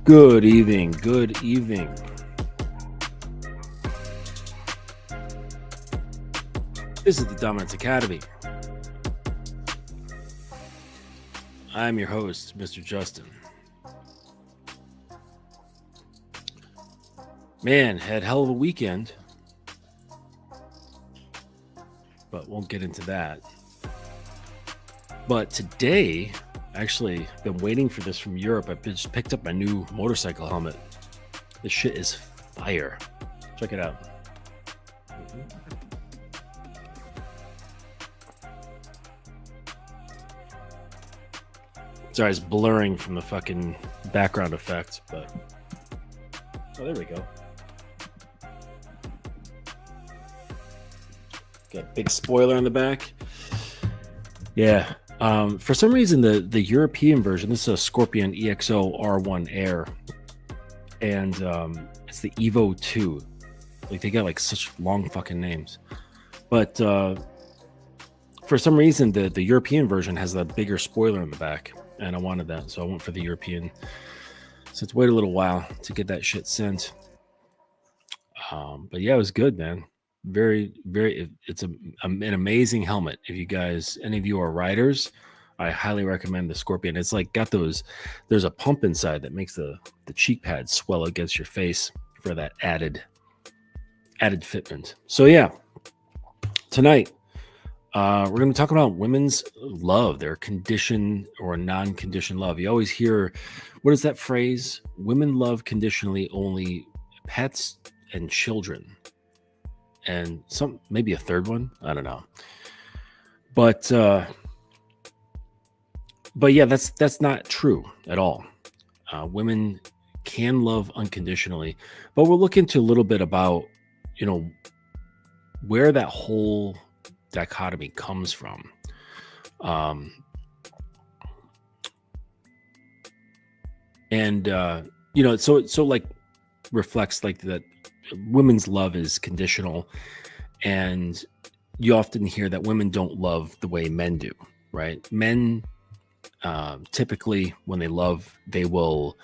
Good evening. Good evening. This is the Dominance Academy. I'm your host, Mr. Justin. Man, had hell of a weekend, but won't get into that. But today, actually, been waiting for this from Europe. I just picked up my new motorcycle helmet. This shit is fire. Check it out. Sorry, it's blurring from the fucking background effect, but oh, there we go. Got a big spoiler on the back. Yeah. For some reason, the European version, this is a Scorpion EXO R1 Air, and it's the Evo 2. Like, they got like such long fucking names. But for some reason, the European version has a bigger spoiler in the back, and I wanted that, so I went for the European. So it's waited a little while to get that shit sent. But yeah, it was good, man. Very, very. It's an amazing helmet. If you guys, any of you are riders, I highly recommend the Scorpion. It's like got those. There's a pump inside that makes the cheek pad swell against your face for that added fitment. So yeah, tonight we're going to talk about women's love, their conditioned or non-conditioned love. You always hear, what is that phrase? Women love conditionally only pets and children. And maybe a third one, I don't know, but yeah, that's not true at all. Women can love unconditionally, but we'll look into a little bit about, where that whole dichotomy comes from. So like reflects like that. Women's love is conditional, and you often hear that women don't love the way men do, right? Men typically, when they love, they will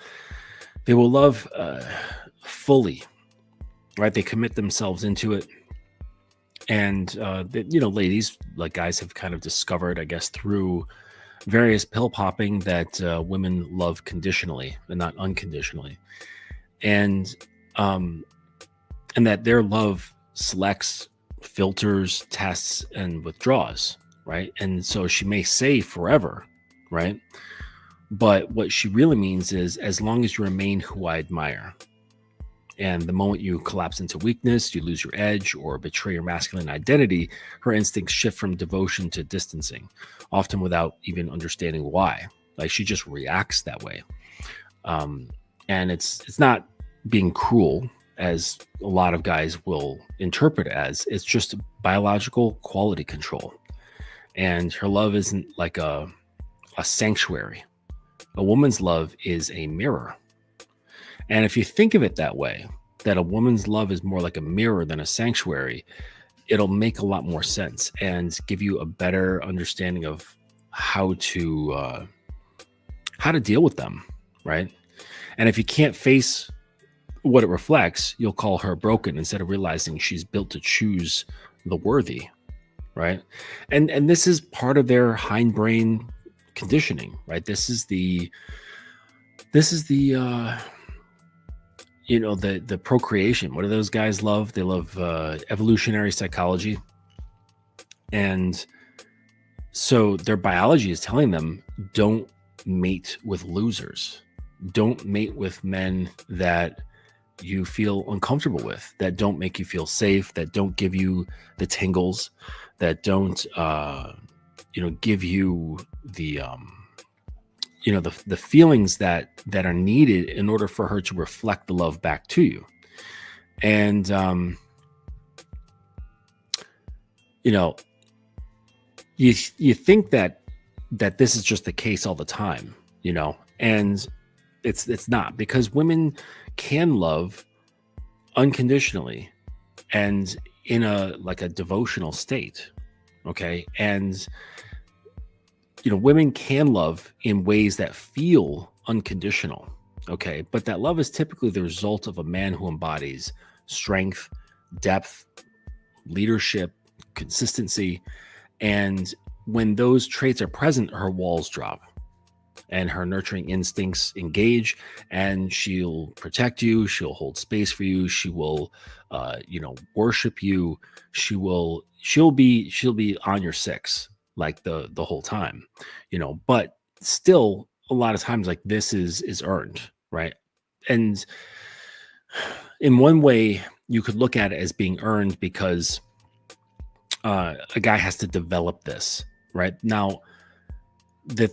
love fully, right? They commit themselves into it, and ladies, like guys, have kind of discovered, I guess, through various pill popping, that women love conditionally and not unconditionally, and that their love selects, filters, tests, and withdraws, right? And so she may say forever, right? But what she really means is, as long as you remain who I admire. And the moment you collapse into weakness, you lose your edge, or betray your masculine identity, her instincts shift from devotion to distancing, often without even understanding why. Like, she just reacts that way. And it's not being cruel, as a lot of guys will interpret it as. It's just biological quality control. And her love isn't like a sanctuary. A woman's love is a mirror. And if you think of it that way, that a woman's love is more like a mirror than a sanctuary, it'll make a lot more sense and give you a better understanding of how to deal with them, right? And if you can't face what it reflects, you'll call her broken instead of realizing she's built to choose the worthy, right? And this is part of their hindbrain conditioning, right? This is the the procreation. What do those guys love? They love evolutionary psychology. And So their biology is telling them, don't mate with losers. Don't mate with men that you feel uncomfortable with, that don't make you feel safe, that don't give you the tingles, that don't, give you the, the feelings that are needed in order for her to reflect the love back to you. And, you think that this is just the case all the time, and it's not, because women can love unconditionally and in a devotional state. Okay. And women can love in ways that feel unconditional. Okay. But that love is typically the result of a man who embodies strength, depth, leadership, consistency. And when those traits are present, her walls drop and her nurturing instincts engage, and she'll protect you. She'll hold space for you. She will, worship you. She'll be on your six, like the whole time, but still a lot of times, like, this is earned, right? And in one way you could look at it as being earned because a guy has to develop this, right? Now, the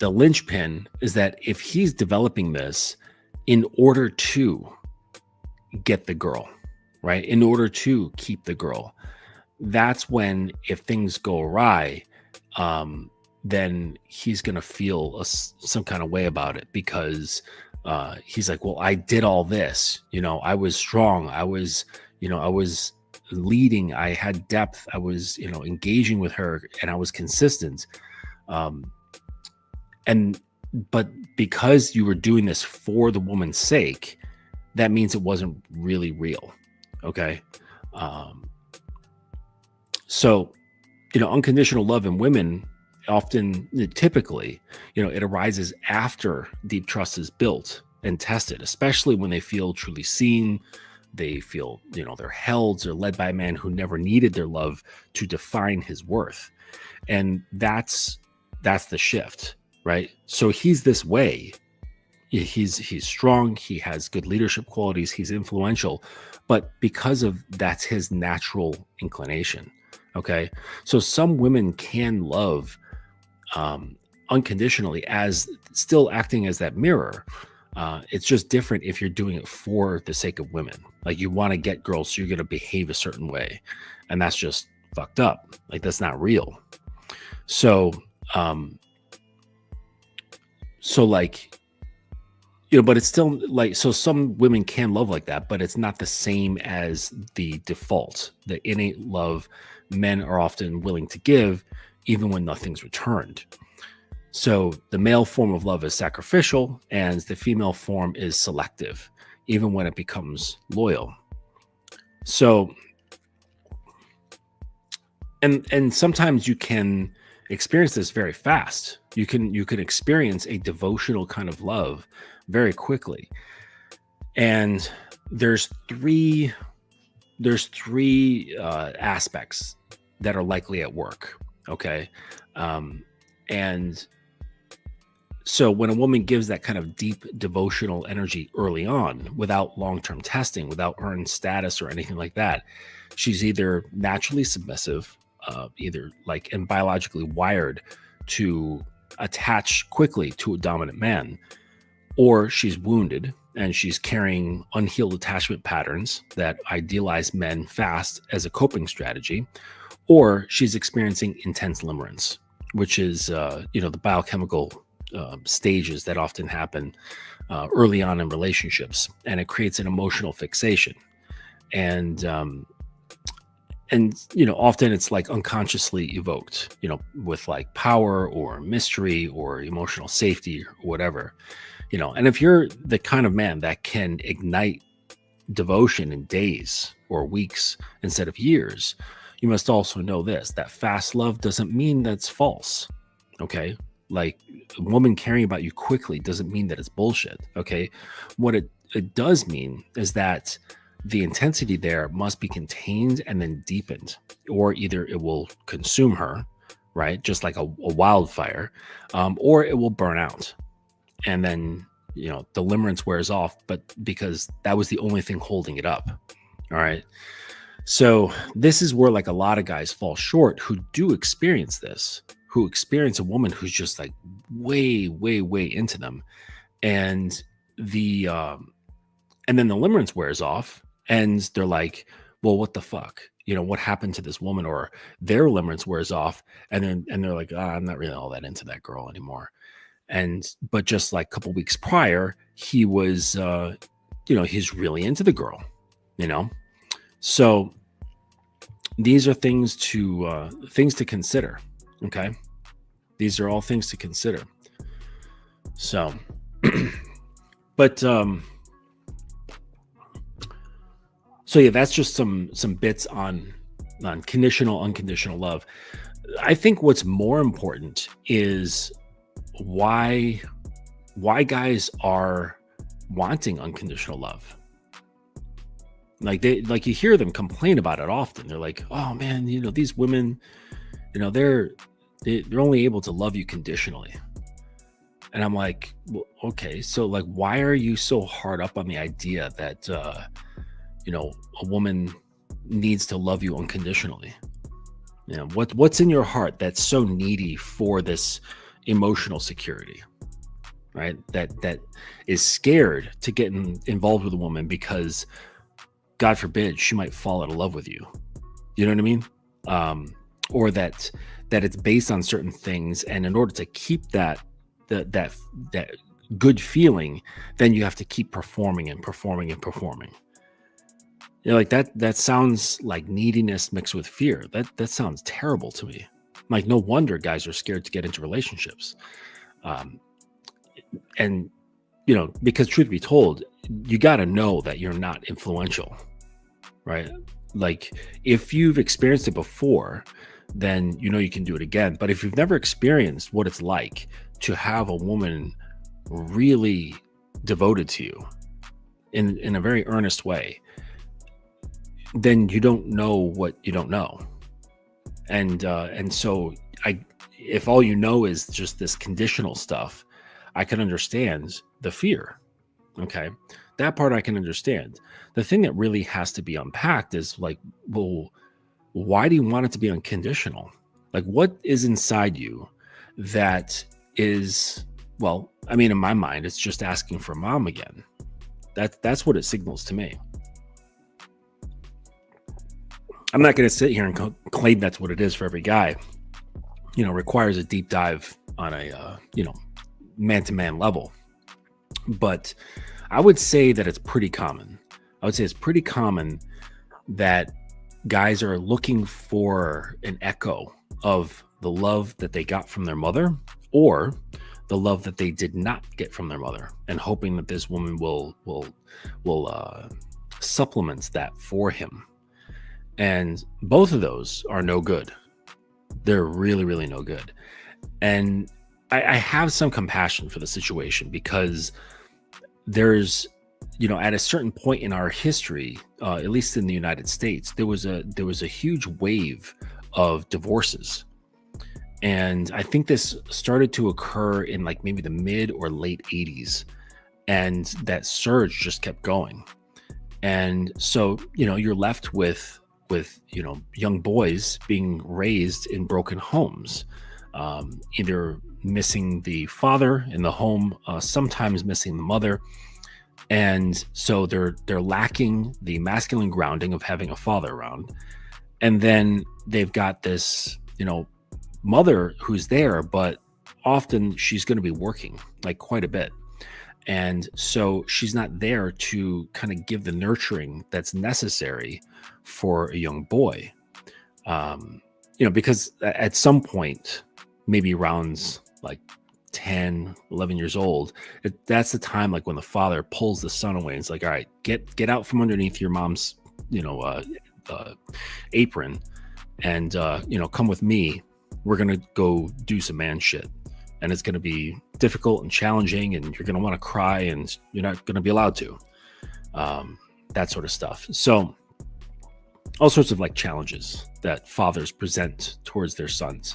linchpin is that if he's developing this in order to get the girl, right, in order to keep the girl, that's when, if things go awry, then he's going to feel some kind of way about it, because he's like, well, I did all this, I was strong, I was leading, I had depth, I was engaging with her, and I was consistent, but because you were doing this for the woman's sake, that means it wasn't really real. Okay. So unconditional love in women often, typically, it arises after deep trust is built and tested, especially when they feel truly seen. They feel, they're held, they're led by a man who never needed their love to define his worth. And that's the shift, right? So he's this way. He's strong. He has good leadership qualities. He's influential, but because of that's his natural inclination. Okay. So some women can love unconditionally, as still acting as that mirror. It's just different if you're doing it for the sake of women. Like, you want to get girls, so you're going to behave a certain way. And that's just fucked up. Like, that's not real. So, but it's still like, so some women can love like that, but it's not the same as the default, the innate love men are often willing to give, even when nothing's returned. So the male form of love is sacrificial, and the female form is selective, even when it becomes loyal. So, and sometimes you can experience this very fast. You can experience a devotional kind of love very quickly. And there's three aspects that are likely at work. Okay. And so when a woman gives that kind of deep devotional energy early on, without long-term testing, without earned status or anything like that, she's either naturally submissive, and biologically wired to attach quickly to a dominant man, or she's wounded and she's carrying unhealed attachment patterns that idealize men fast as a coping strategy, or she's experiencing intense limerence, which is, the biochemical stages that often happen early on in relationships, and it creates an emotional fixation. And often it's like unconsciously evoked, with like power or mystery or emotional safety or whatever, and if you're the kind of man that can ignite devotion in days or weeks instead of years, you must also know this, that fast love doesn't mean that's false. Okay. Like, a woman caring about you quickly doesn't mean that it's bullshit. Okay. What it does mean is that the intensity there must be contained and then deepened, or either it will consume her, right? Just like a wildfire, or it will burn out. And then, the limerence wears off, but because that was the only thing holding it up. All right. So this is where like a lot of guys fall short who do experience this, who experience a woman who's just like way, way, way into them. And and then the limerence wears off and they're like, well, what the fuck? What happened to this woman? Or their limerence wears off and they're like, I'm not really all that into that girl anymore. But just like a couple weeks prior, he was, he's really into the girl, So these are things to consider. Okay. These are all things to consider. So, but, so yeah, that's just some bits on conditional, unconditional love. I think what's more important is why guys are wanting unconditional love. Like you hear them complain about it often. They're like, oh man, these women, they're only able to love you conditionally. And I'm like, well, okay, so like, why are you so hard up on the idea that, a woman needs to love you unconditionally? What's in your heart that's so needy for this emotional security, right? That is scared to get involved with a woman because, God forbid, she might fall out of love with you. You know what I mean? Or that it's based on certain things, and in order to keep that good feeling, then you have to keep performing and performing and performing. Like that sounds like neediness mixed with fear. That sounds terrible to me. Like, no wonder guys are scared to get into relationships. And because truth be told, you got to know that you're not influential, right? Like, if you've experienced it before, then you can do it again. But if you've never experienced what it's like to have a woman really devoted to you in a very earnest way, then you don't know what you don't know. And so if all you know is just this conditional stuff, I can understand the fear. Okay. That part I can understand. The thing that really has to be unpacked is like, well, why do you want it to be unconditional? Like, what is inside you that is, well, I mean, in my mind, it's just asking for mom again. That's what it signals to me. I'm not going to sit here and claim that's what it is for every guy. Requires a deep dive on a, man-to-man level. But I would say that it's pretty common. I would say it's pretty common that guys are looking for an echo of the love that they got from their mother, or the love that they did not get from their mother, and hoping that this woman will supplement that for him. And both of those are no good. They're really, really no good. And I have some compassion for the situation, because there's, at a certain point in our history, at least in the United States, there was a huge wave of divorces. And I think this started to occur in like maybe the mid or late 80s. And that surge just kept going. And so, you're left with young boys being raised in broken homes, either missing the father in the home, sometimes missing the mother. And so they're lacking the masculine grounding of having a father around. And then they've got this, mother who's there, but often she's going to be working like quite a bit. And so she's not there to kind of give the nurturing that's necessary for a young boy. Because at some point, maybe around like 10, 11 years old, that's the time like when the father pulls the son away and it's like, all right, get out from underneath your mom's, apron and, come with me. We're going to go do some man shit. And it's going to be difficult and challenging, and you're going to want to cry, and you're not going to be allowed to. That sort of stuff. So all sorts of like challenges that fathers present towards their sons.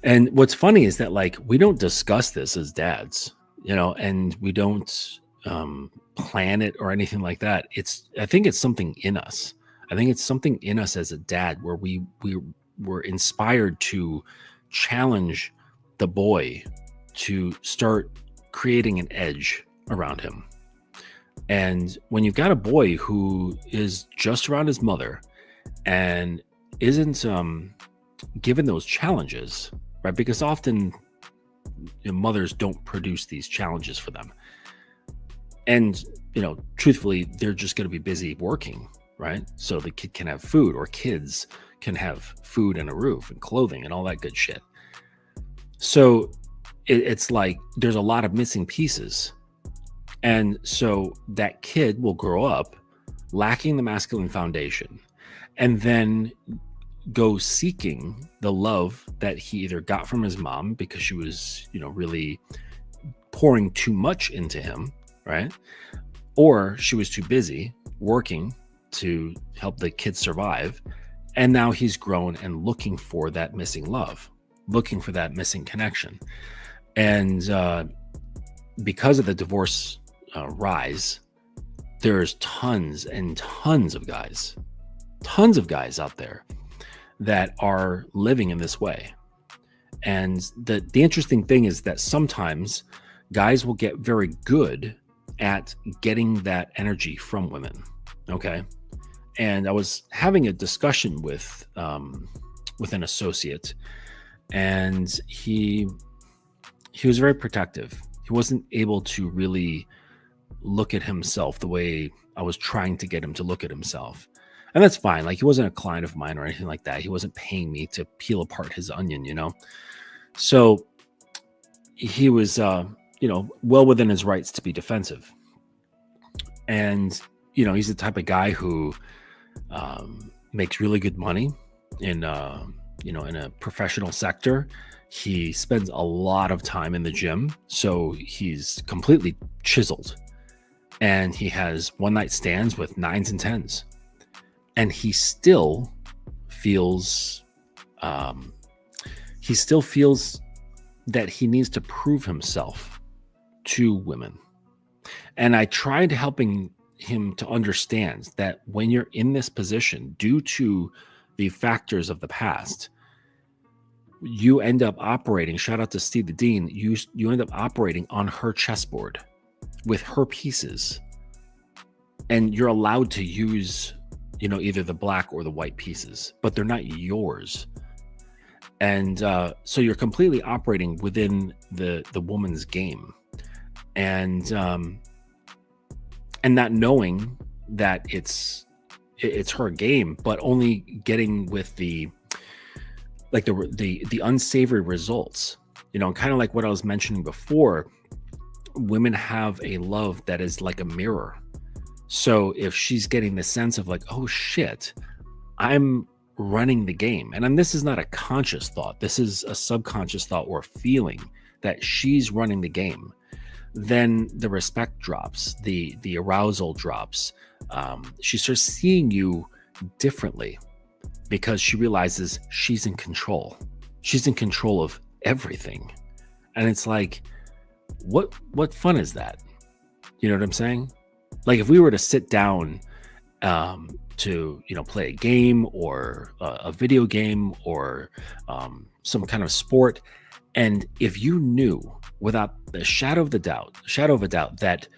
And what's funny is that like we don't discuss this as dads, and we don't plan it or anything like that. I think it's something in us. I think it's something in us as a dad where we were inspired to challenge the boy to start creating an edge around him. And when you've got a boy who is just around his mother and isn't given those challenges, right? Because often mothers don't produce these challenges for them. And, truthfully, they're just going to be busy working, right? So the kid can have food, or kids can have food and a roof and clothing and all that good shit. So it's like there's a lot of missing pieces. And so that kid will grow up lacking the masculine foundation and then go seeking the love that he either got from his mom because she was, really pouring too much into him, right? Or she was too busy working to help the kid survive. And now he's grown and looking for that missing love, looking for that missing connection. And because of the divorce rise, there's tons and tons of guys out there that are living in this way. And the interesting thing is that sometimes guys will get very good at getting that energy from women. Okay. And I was having a discussion with an associate, and he was very protective. He wasn't able to really look at himself the way I was trying to get him to look at himself. And that's fine. Like, he wasn't a client of mine or anything like that. He wasn't paying me to peel apart his onion, So he was, well within his rights to be defensive. And, he's the type of guy who makes really good money in a professional sector. He spends a lot of time in the gym. So he's completely chiseled. And he has one-night stands with 9s and 10s. And he still feels that he needs to prove himself to women. And I tried helping him to understand that when you're in this position, due to the factors of the past, you end up operating, shout out to Steve the Dean, you end up operating on her chessboard with her pieces. And you're allowed to use, either the black or the white pieces, but they're not yours. And so you're completely operating within the woman's game. And not knowing that it's her game, but only getting with the unsavory results, kind of like what I was mentioning before. Women have a love that is like a mirror. So if she's getting the sense of like, oh shit, I'm running the game, and this is not a conscious thought, this is a subconscious thought or feeling that she's running the game, then the respect drops, the arousal drops. She starts seeing you differently because she realizes she's in control. She's in control of everything. And it's like, what fun is that? You know what I'm saying? Like, if we were to sit down to play a game or a video game or some kind of sport, and if you knew without the shadow of a doubt that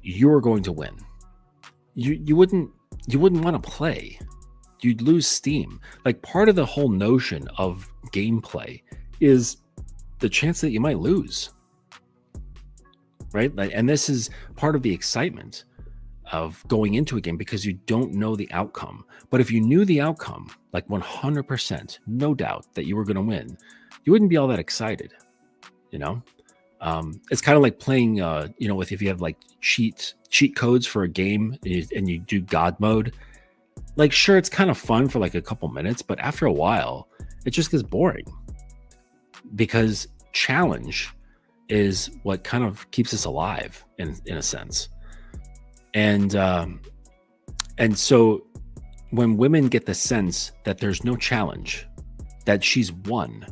you were going to win, you wouldn't want to play. You'd lose steam. Like, part of the whole notion of gameplay is the chance that you might lose, right? And this is part of the excitement of going into a game, because you don't know the outcome. But if you knew the outcome, like 100%, no doubt that you were going to win, you wouldn't be all that excited. It's kind of like playing, if you have like cheat codes for a game and you do God mode. Like, sure, it's kind of fun for like a couple minutes, but after a while, it just gets boring, because challenge is what kind of keeps us alive in a sense. And so when women get the sense that there's no challenge, that she's won,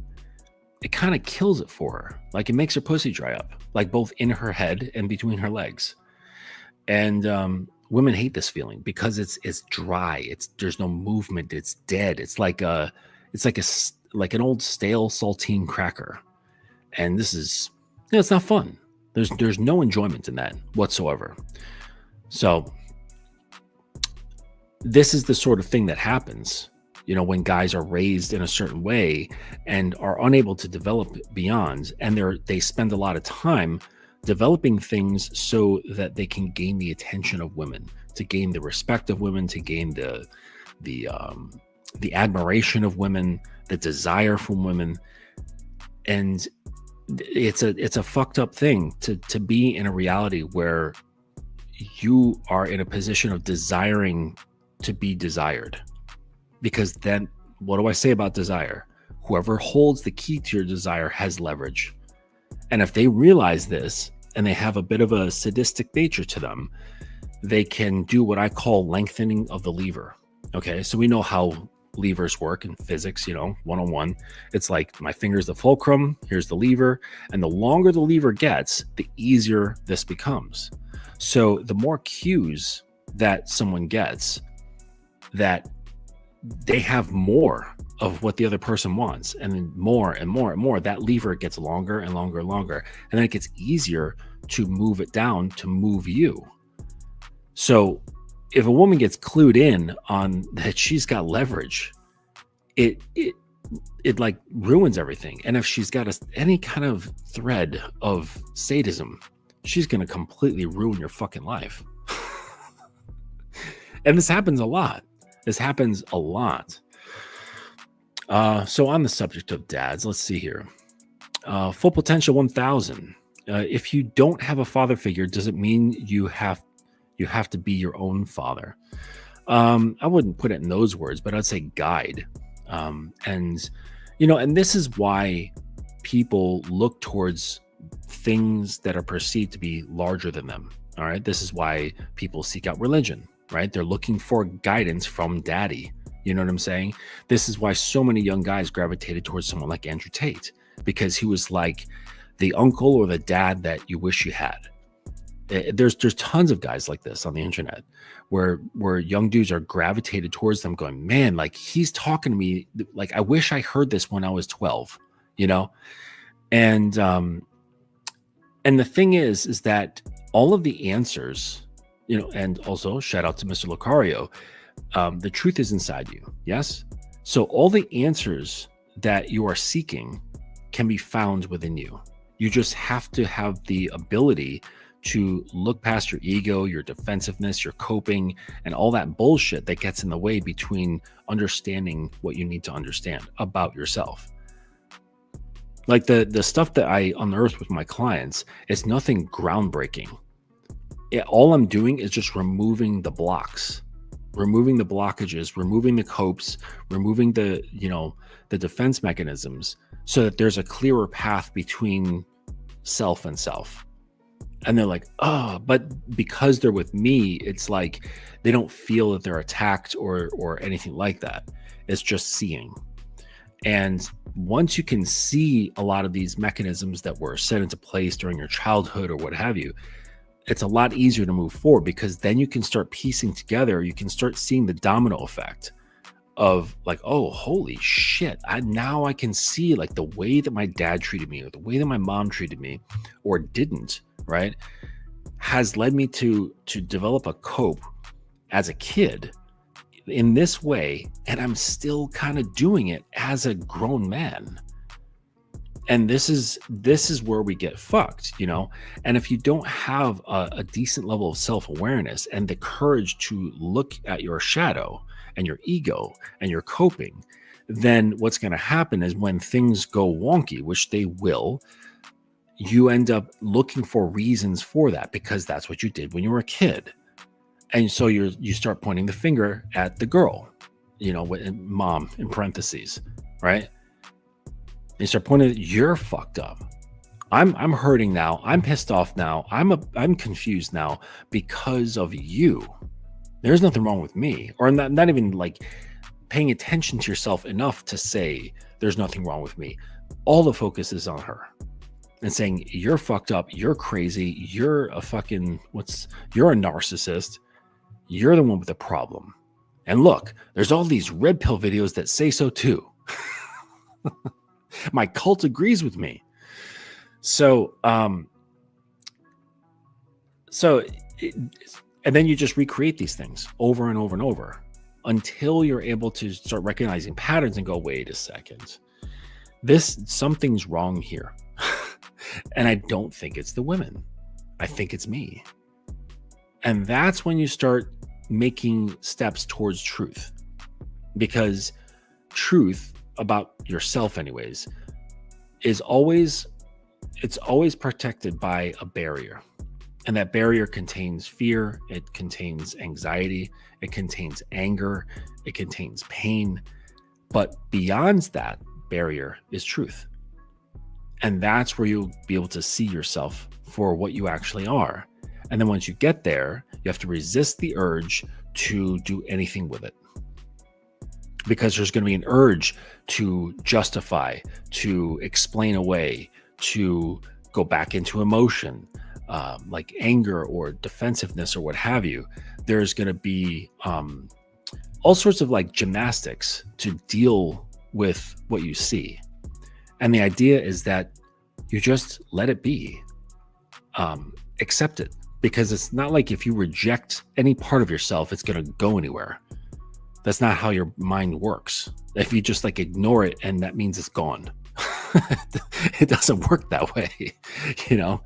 it kind of kills it for her. Like it makes her pussy dry up, like both in her head and between her legs. And women hate this feeling because it's dry. There's no movement. It's dead. It's like like an old stale saltine cracker. And this is, it's not fun. There's no enjoyment in that whatsoever. So this is the sort of thing that happens, when guys are raised in a certain way and are unable to develop beyond, and they spend a lot of time developing things so that they can gain the attention of women, to gain the respect of women, to gain the admiration of women, the desire from women. And it's a fucked up thing to be in a reality where you are in a position of desiring to be desired. Because then what do I say about desire? Whoever holds the key to your desire has leverage. And if they realize this and they have a bit of a sadistic nature to them, they can do what I call lengthening of the lever. Okay, so we know how levers work in physics, 101. It's like my finger's the fulcrum, here's the lever, and the longer the lever gets, the easier this becomes. So the more cues that someone gets, that they have more of what the other person wants, and then more and more and more, that lever gets longer and longer and longer, and then it gets easier to move it down to move you. So if a woman gets clued in on that she's got leverage, it like ruins everything. And if she's got any kind of thread of sadism, she's going to completely ruin your fucking life. And this happens a lot. So on the subject of dads, let's see here. Full Potential 1000. If you don't have a father figure, does it mean you have to be your own father? I wouldn't put it in those words, but I'd say guide. And this is why people look towards things that are perceived to be larger than them. All right. This is why people seek out religion, right? They're looking for guidance from daddy. You know what I'm saying? This is why so many young guys gravitated towards someone like Andrew Tate, because he was like the uncle or the dad that you wish you had. There's tons of guys like this on the internet where young dudes are gravitated towards them going, man, like he's talking to me. Like, I wish I heard this when I was 12, and the thing is that all of the answers, and also shout out to Mr. Lucario. The truth is inside you. Yes. So all the answers that you are seeking can be found within you. You just have to have the ability to look past your ego, your defensiveness, your coping, and all that bullshit that gets in the way between understanding what you need to understand about yourself. Like the stuff that I unearthed with my clients, it's nothing groundbreaking. All I'm doing is just removing the blocks, removing the blockages, removing the copes, removing the defense mechanisms, so that there's a clearer path between self and self. And they're like, oh, but because they're with me, it's like they don't feel that they're attacked or anything like that. It's just seeing. And once you can see a lot of these mechanisms that were set into place during your childhood or what have you, it's a lot easier to move forward, because then you can start piecing together, you can start seeing the domino effect of like, oh, holy shit. Now I can see like the way that my dad treated me or the way that my mom treated me or didn't, right, has led me to develop a cope as a kid in this way. And I'm still kind of doing it as a grown man. And this is where we get fucked, and if you don't have a decent level of self-awareness and the courage to look at your shadow and your ego and your coping, then what's going to happen is when things go wonky, which they will, you end up looking for reasons for that, because that's what you did when you were a kid. And so you start pointing the finger at the girl, with mom in parentheses, right? You start pointing, you're fucked up. I'm hurting now. I'm pissed off now. I'm confused now because of you. There's nothing wrong with me. Or not even like paying attention to yourself enough to say there's nothing wrong with me. all the focus is on her and saying, you're fucked up, you're crazy, you're a fucking, you're a narcissist, you're the one with the problem. And look, there's all these red pill videos that say so too. My cult agrees with me. So, and then you just recreate these things over and over and over until you're able to start recognizing patterns and go, wait a second, something's wrong here. And I don't think it's the women. I think it's me. And that's when you start making steps towards truth, because truth about yourself anyways it's always protected by a barrier. And that barrier contains fear, it contains anxiety, it contains anger, it contains pain. But beyond that barrier is truth. And that's where you'll be able to see yourself for what you actually are. And then once you get there, you have to resist the urge to do anything with it. Because there's going to be an urge to justify, to explain away, to go back into emotion, like anger or defensiveness or what have you. There's going to be all sorts of like gymnastics to deal with what you see. And the idea is that you just let it be, accept it, because it's not like if you reject any part of yourself, it's going to go anywhere. That's not how your mind works. If you just like ignore it and that means it's gone, it doesn't work that way, you know?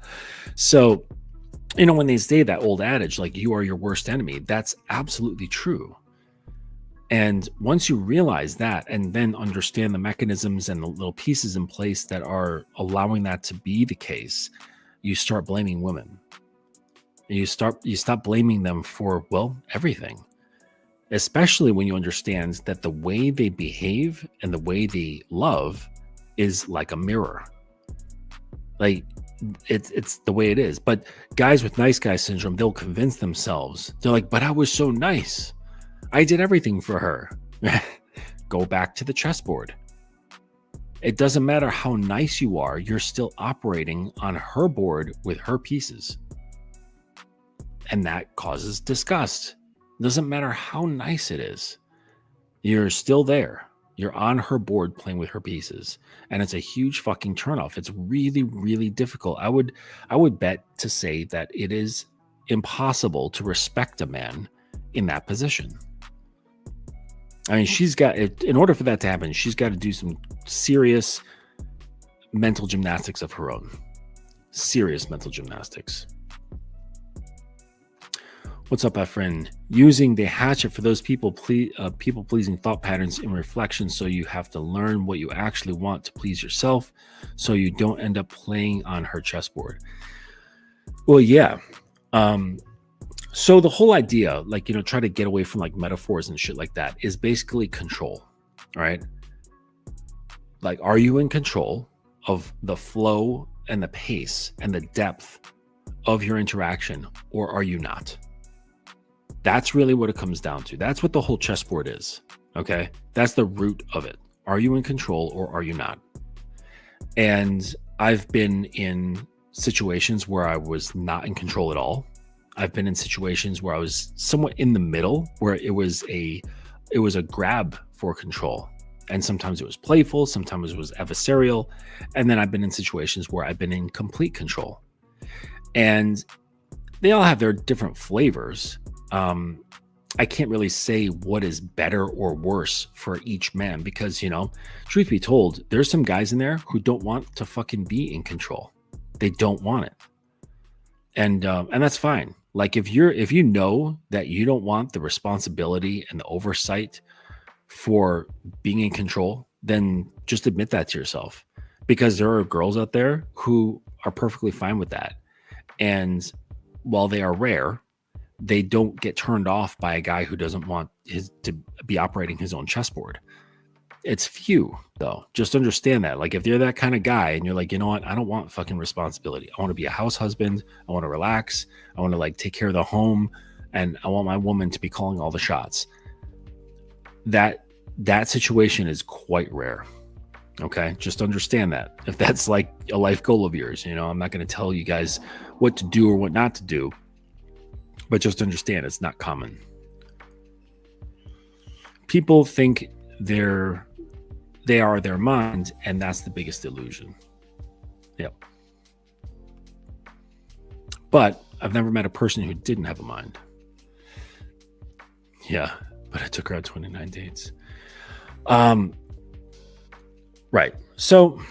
So, you know, when they say that old adage, like you are your worst enemy, that's absolutely true. And once you realize that and then understand the mechanisms and the little pieces in place that are allowing that to be the case, you start blaming women. And you stop blaming them for, well, everything. Especially when you understand that the way they behave and the way they love is like a mirror. Like it's the way it is. But guys with nice guy syndrome, they'll convince themselves. They're like, but I was so nice. I did everything for her. Go back to the chessboard. It doesn't matter how nice you are, you're still operating on her board with her pieces. And that causes disgust. It doesn't matter how nice it is. You're still there. You're on her board playing with her pieces. And it's a huge fucking turnoff. It's really, really difficult. I would bet to say that it is impossible to respect a man in that position. I mean, in order for that to happen, she's got to do some serious mental gymnastics of her own. Serious mental gymnastics. What's up, my friend? Using the hatchet for those people-pleasing thought patterns in reflection, so you have to learn what you actually want to please yourself, so you don't end up playing on her chessboard. Well, yeah. So the whole idea, like, you know, try to get away from like metaphors and shit like that, is basically control, right? Like, are you in control of the flow and the pace and the depth of your interaction, or are you not? That's really what it comes down to. That's what the whole chessboard is, okay? That's the root of it. Are you in control or are you not? And I've been in situations where I was not in control at all. I've been in situations where I was somewhat in the middle, where it was a grab for control. And sometimes it was playful, sometimes it was adversarial. And then I've been in situations where I've been in complete control. And they all have their different flavors. I can't really say what is better or worse for each man, because, you know, truth be told, there's some guys in there who don't want to fucking be in control. They don't want it. And that's fine. Like, if you know that you don't want the responsibility and the oversight for being in control, then just admit that to yourself, because there are girls out there who are perfectly fine with that. And while they are rare, they don't get turned off by a guy who doesn't want to be operating his own chessboard. It's few, though. Just understand that. Like, if you're that kind of guy and you're like, you know what, I don't want fucking responsibility. I want to be a house husband. I want to relax. I want to like take care of the home, and I want my woman to be calling all the shots. That situation is quite rare. Okay, just understand that. If that's like a life goal of yours, I'm not going to tell you guys what to do or what not to do, but just understand it's not common. People think they are their mind, and that's the biggest illusion. Yep. But I've never met a person who didn't have a mind. Yeah, but I took her out 29 dates. Right. So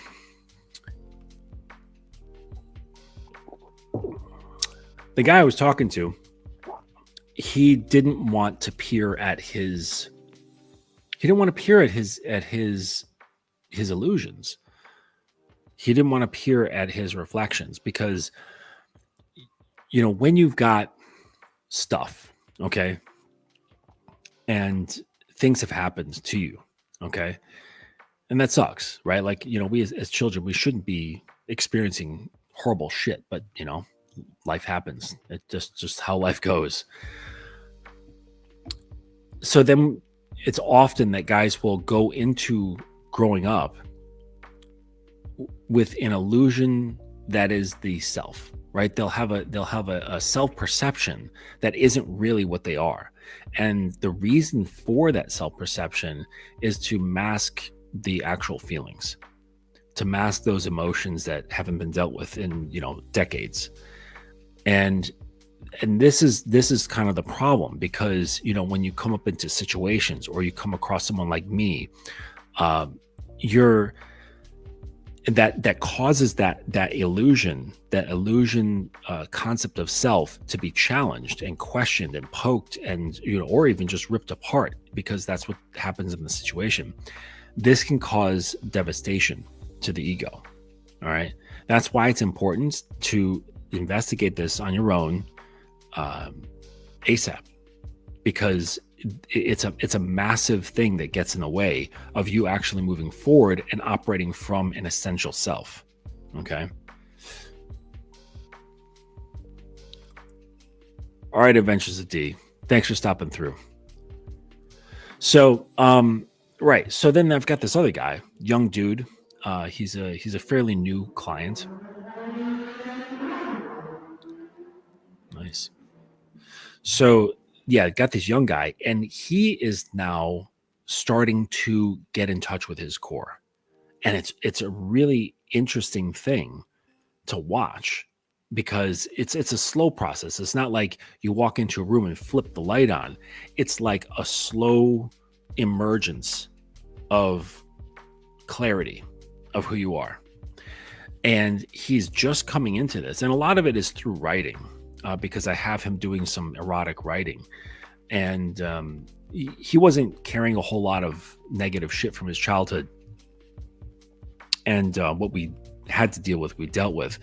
the guy I was talking to, he didn't want to peer at his illusions. He didn't want to peer at his reflections because, when you've got stuff, okay, and things have happened to you, okay, and that sucks, right? Like, we as children, we shouldn't be experiencing horrible shit, but, life happens. It's just how life goes. So then it's often that guys will go into growing up with an illusion that is the self, right? They'll have a self-perception that isn't really what they are. And the reason for that self-perception is to mask the actual feelings, to mask those emotions that haven't been dealt with in, decades. And this is kind of the problem, because when you come up into situations or you come across someone like me, that causes that illusion concept of self to be challenged and questioned and poked and or even just ripped apart, because that's what happens in the situation. This can cause devastation to the ego. All right, that's why it's important to investigate this on your own ASAP, because it's a massive thing that gets in the way of you actually moving forward and operating from an essential self. Okay. All right, Adventures of D, thanks for stopping through. So right, so then I've got this other guy, young dude. He's a fairly new client. Nice. So yeah, got this young guy, and he is now starting to get in touch with his core. And it's a really interesting thing to watch, because it's a slow process. It's not like you walk into a room and flip the light on. It's like a slow emergence of clarity of who you are. And he's just coming into this. And a lot of it is through writing. Because I have him doing some erotic writing, and he wasn't carrying a whole lot of negative shit from his childhood, and what we had to deal with, we dealt with.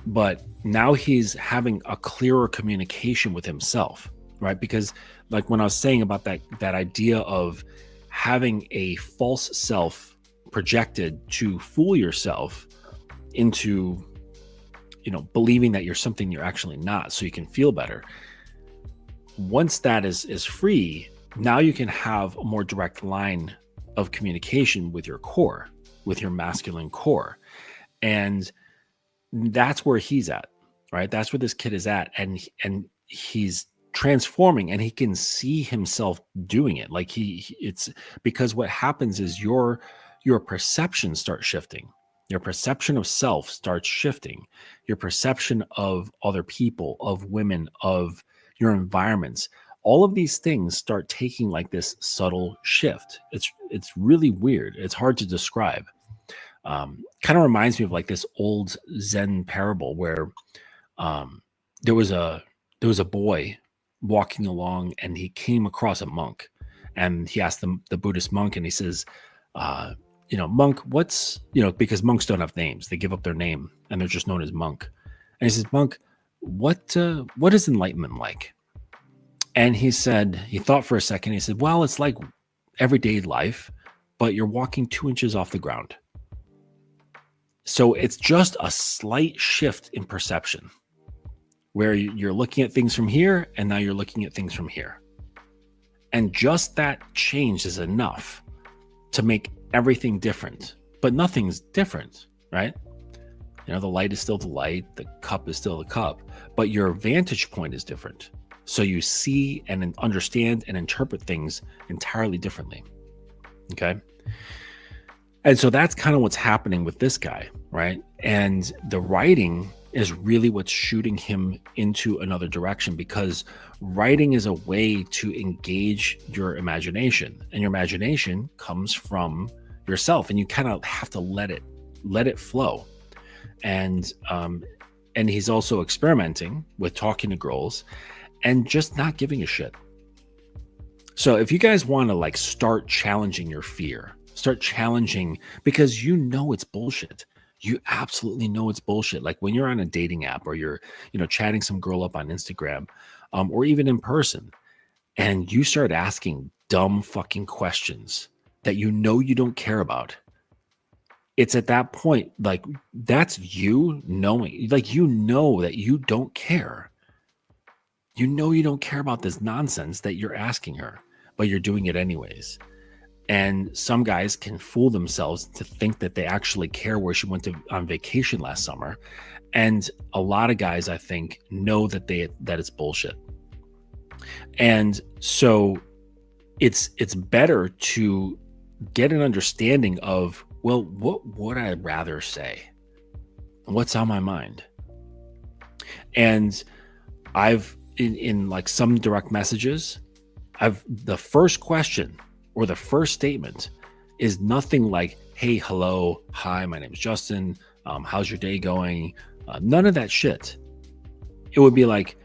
But now he's having a clearer communication with himself, right? Because like when I was saying about that idea of having a false self projected to fool yourself into believing that you're something you're actually not, so you can feel better. Once that is free, now you can have a more direct line of communication with your core, with your masculine core. And that's where he's at, right? That's where this kid is at. And he's transforming, and he can see himself doing it. Like it's because what happens is your perception starts shifting. Your perception of self starts shifting. Your perception of other people, of women, of your environments, all of these things start taking like this subtle shift. It's really weird. It's hard to describe. Kind of reminds me of like this old Zen parable where there was a boy walking along, and he came across a monk, and he asked the Buddhist monk, and he says, monk, what's, because monks don't have names. They give up their name and they're just known as monk. And he says, monk, what is enlightenment like? And he thought for a second. He said, well, it's like everyday life, but you're walking 2 inches off the ground. So it's just a slight shift in perception where you're looking at things from here, and now you're looking at things from here. And just that change is enough to make everything different but nothing's different, right? You know, the light is still the light, the cup is still the cup, but your vantage point is different. So you see and understand and interpret things entirely differently. Okay. And so that's kind of what's happening with this guy, right? And the writing is really what's shooting him into another direction, because writing is a way to engage your imagination, and your imagination comes from yourself, and you kind of have to let it flow. And he's also experimenting with talking to girls and just not giving a shit. So if you guys want to like start challenging your fear, start challenging, because you know it's bullshit. You absolutely know it's bullshit. Like when you're on a dating app, or you're, chatting some girl up on Instagram, or even in person, and you start asking dumb fucking questions that you know you don't care about. It's at that point, like, that's you knowing, like, you know that you don't care. You know you don't care about this nonsense that you're asking her, but you're doing it anyways. And some guys can fool themselves to think that they actually care where she went on vacation last summer. And a lot of guys, I think, know that it's bullshit. And so it's better to get an understanding of, well, what would I rather say? What's on my mind? And I've in like some direct messages, the first question or the first statement is nothing like, hey, hello, hi, my name is Justin. How's your day going? None of that shit. It would be like,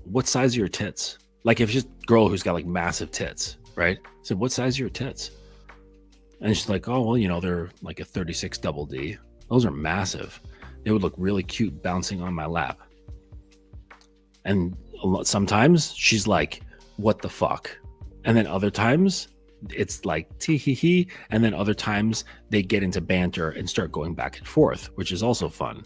what size are your tits? Like if it's just a girl who's got like massive tits, right? So what size are your tits? And she's like, oh, well, they're like a 36 double D. Those are massive. They would look really cute bouncing on my lap. And sometimes she's like, what the fuck? And then other times it's like tee-hee-hee. And then other times they get into banter and start going back and forth, which is also fun.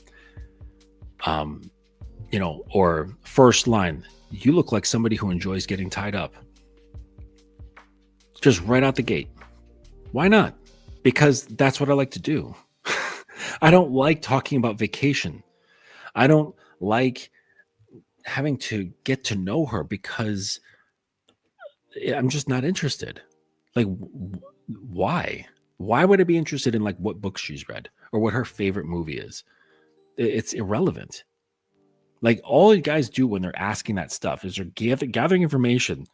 Or first line, you look like somebody who enjoys getting tied up. Just right out the gate. Why not? Because that's what I like to do. I don't like talking about vacation. I don't like having to get to know her, because I'm just not interested. Like, why? Why would I be interested in like what books she's read or what her favorite movie is? It's irrelevant. Like, all you guys do when they're asking that stuff is they're gathering information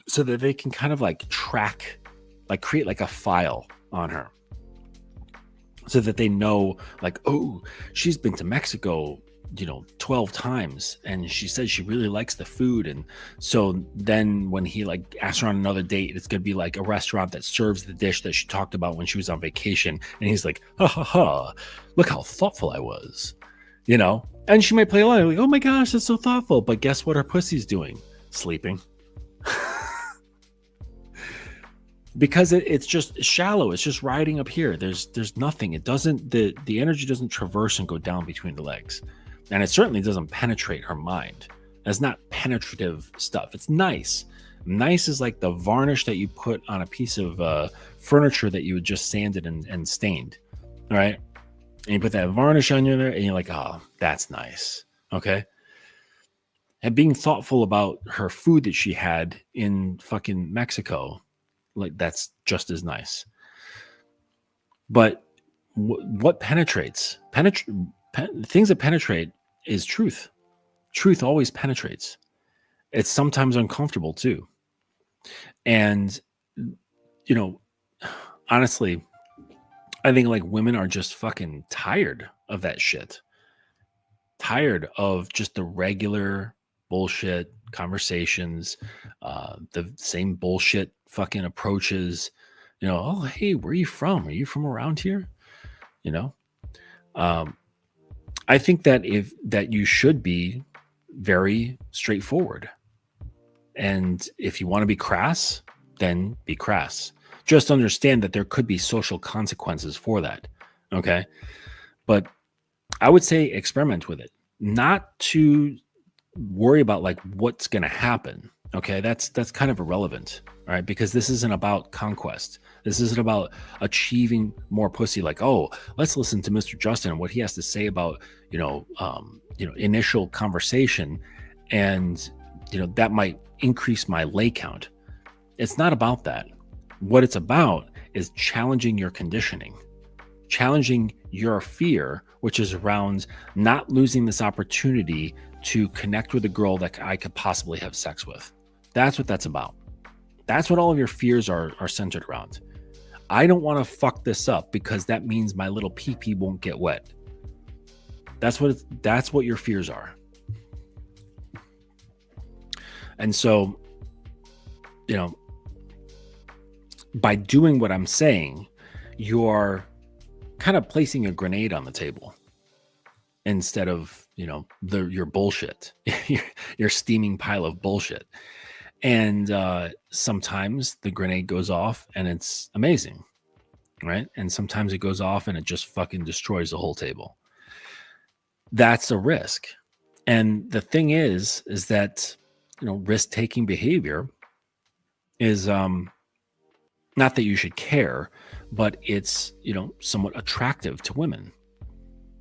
so that they can kind of like track, like create like a file on her, so that they know like, oh, she's been to Mexico 12 times, and she says she really likes the food. And so then when he like asks her on another date, it's going to be like a restaurant that serves the dish that she talked about when she was on vacation, and he's like, ha ha ha, look how thoughtful I was, and she might play along like, oh my gosh, that's so thoughtful. But guess what her pussy's doing? Sleeping. Because it's just shallow. It's just riding up here. There's nothing. It doesn't, the energy doesn't traverse and go down between the legs. And it certainly doesn't penetrate her mind. That's not penetrative stuff. It's nice. Nice is like the varnish that you put on a piece of furniture that you had just sanded and stained. All right. And you put that varnish on there, and you're like, oh, that's nice. Okay. And being thoughtful about her food that she had in fucking Mexico, like, that's just as nice. But what penetrates? Things that penetrate is truth. Truth always penetrates. It's sometimes uncomfortable too. And, honestly, I think like women are just fucking tired of that shit. Tired of just the regular bullshit conversations, the same bullshit fucking approaches. Oh, hey, where are you from? Are you from around here? I think that you should be very straightforward. And if you want to be crass, then be crass. Just understand that there could be social consequences for that. Okay. But I would say experiment with it, not to worry about like what's going to happen. Okay, that's kind of irrelevant, right? Because this isn't about conquest. This isn't about achieving more pussy. Like, oh, let's listen to Mr. Justin and what he has to say about initial conversation, and that might increase my lay count. It's not about that. What it's about is challenging your conditioning, challenging your fear, which is around not losing this opportunity to connect with a girl that I could possibly have sex with. That's what that's about. That's what all of your fears are centered around. I don't want to fuck this up because that means my little pee-pee won't get wet. That's what your fears are. And so, by doing what I'm saying, you're kind of placing a grenade on the table instead of, your bullshit, your steaming pile of bullshit. And sometimes the grenade goes off and it's amazing, right? And sometimes it goes off and it just fucking destroys the whole table. That's a risk. And the thing is that, risk-taking behavior is not that you should care, but it's, somewhat attractive to women.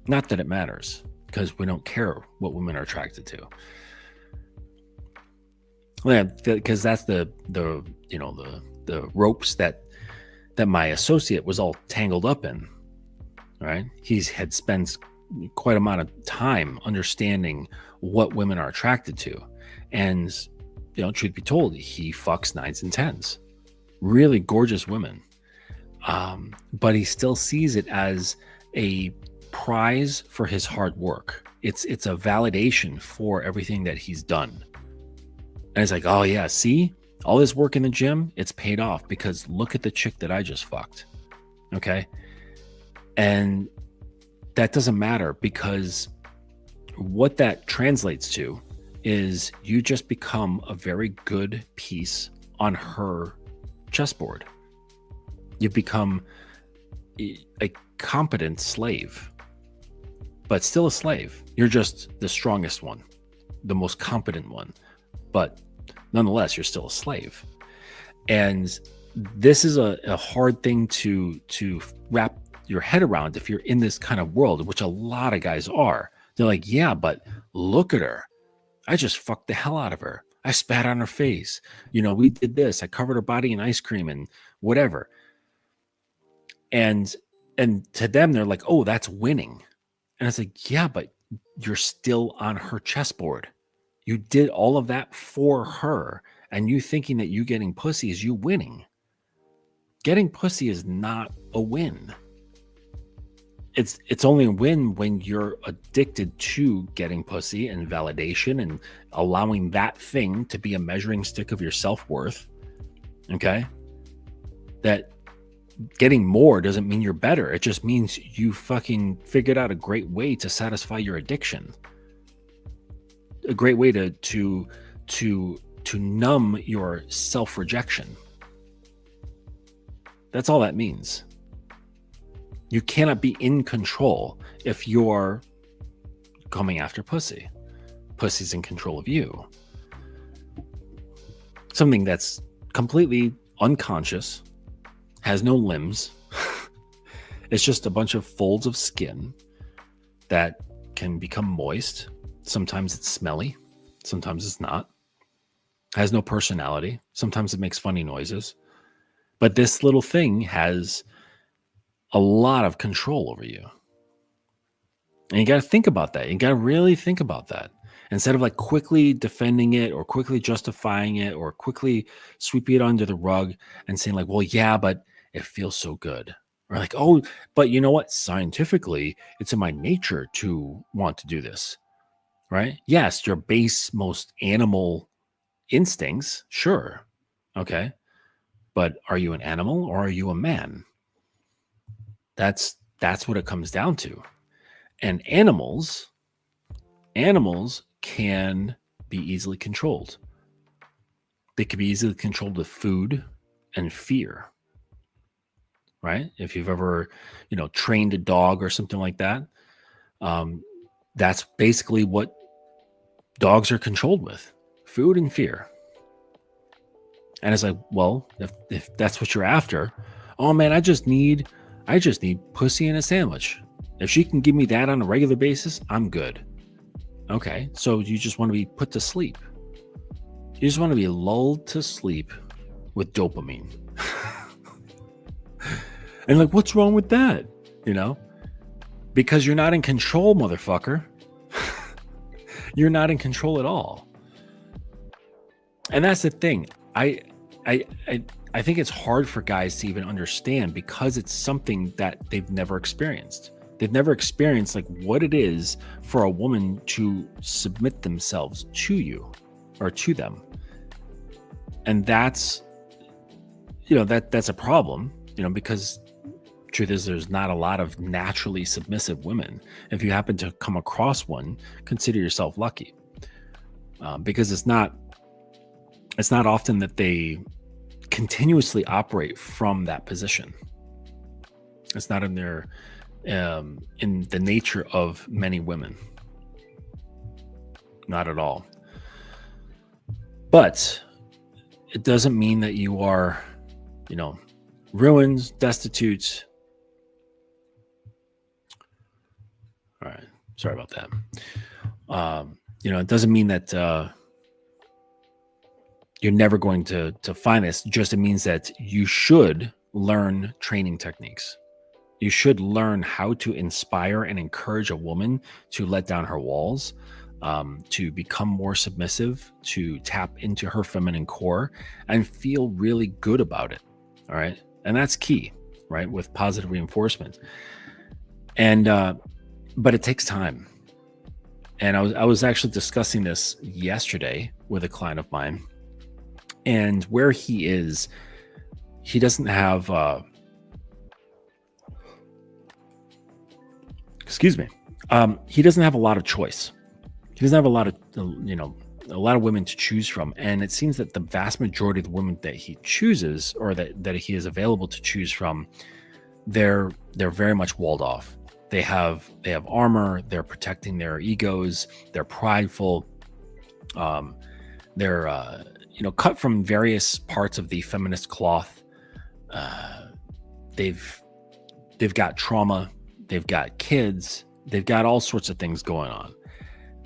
Not that it matters, because we don't care what women are attracted to. Yeah, because that's the ropes that my associate was all tangled up in. Right? Had spent quite an amount of time understanding what women are attracted to, and truth be told, he fucks 9s and 10s, really gorgeous women, but he still sees it as a prize for his hard work. It's a validation for everything that he's done. And it's like, oh yeah, see, all this work in the gym, it's paid off because look at the chick that I just fucked. Okay. And that doesn't matter, because what that translates to is you just become a very good piece on her chessboard. You become a competent slave, but still a slave. You're just the strongest one, the most competent one, but nonetheless, you're still a slave. And this is a hard thing to wrap your head around if you're in this kind of world, which a lot of guys are. They're like, yeah, but look at her. I just fucked the hell out of her. I spat on her face. We did this. I covered her body in ice cream and whatever. And to them, they're like, oh, that's winning. And it's like, yeah, but you're still on her chessboard. You did all of that for her. And you thinking that you getting pussy is you winning. Getting pussy is not a win. It's only a win when you're addicted to getting pussy and validation and allowing that thing to be a measuring stick of your self-worth. Okay? That getting more doesn't mean you're better. It just means you fucking figured out a great way to satisfy your addiction. A great way to numb your self-rejection. That's all that means. You cannot be in control if you're coming after pussy. Pussy's in control of you. Something that's completely unconscious, has no limbs. It's just a bunch of folds of skin that can become moist. Sometimes it's smelly. Sometimes it's not. Has no personality. Sometimes it makes funny noises. But this little thing has a lot of control over you. And you got to think about that. You got to really think about that. Instead of like quickly defending it or quickly justifying it or quickly sweeping it under the rug and saying like, well, yeah, but it feels so good. Or like, oh, but you know what? Scientifically, it's in my nature to want to do this, right? Yes, your base, most animal instincts, sure. Okay. But are you an animal or are you a man? That's what it comes down to. And animals can be easily controlled. They can be easily controlled with food and fear, right? If you've ever, trained a dog or something like that, that's basically what dogs are controlled with: food and fear. And it's like, well, if that's what you're after, oh man, I just need pussy and a sandwich. If she can give me that on a regular basis, I'm good. Okay, so you just want to be put to sleep. You just want to be lulled to sleep with dopamine. And like, what's wrong with that? You know? Because you're not in control, motherfucker. You're not in control at all. And that's the thing. I think it's hard for guys to even understand because it's something that they've never experienced. They've never experienced like what it is for a woman to submit themselves to you or to them. And that's, that's a problem, because truth is there's not a lot of naturally submissive women. If you happen to come across one, consider yourself lucky, because it's not often that they continuously operate from that position. It's not in their in the nature of many women. Not at all. But it doesn't mean that you are, ruined, destitute. All right. Sorry about that. It doesn't mean that you're never going to find this. Just it means that you should learn training techniques. You should learn how to inspire and encourage a woman to let down her walls, to become more submissive, to tap into her feminine core and feel really good about it. All right. And that's key, right? With positive reinforcement. And, but it takes time. And I was actually discussing this yesterday with a client of mine, and where he is, he doesn't have, he doesn't have a lot of choice. He doesn't have a lot of, a lot of women to choose from. And it seems that the vast majority of the women that he chooses, or that he is available to choose from, they're very much walled off. They have armor. They're protecting their egos. They're prideful. They're cut from various parts of the feminist cloth. They've got trauma. They've got kids. They've got all sorts of things going on.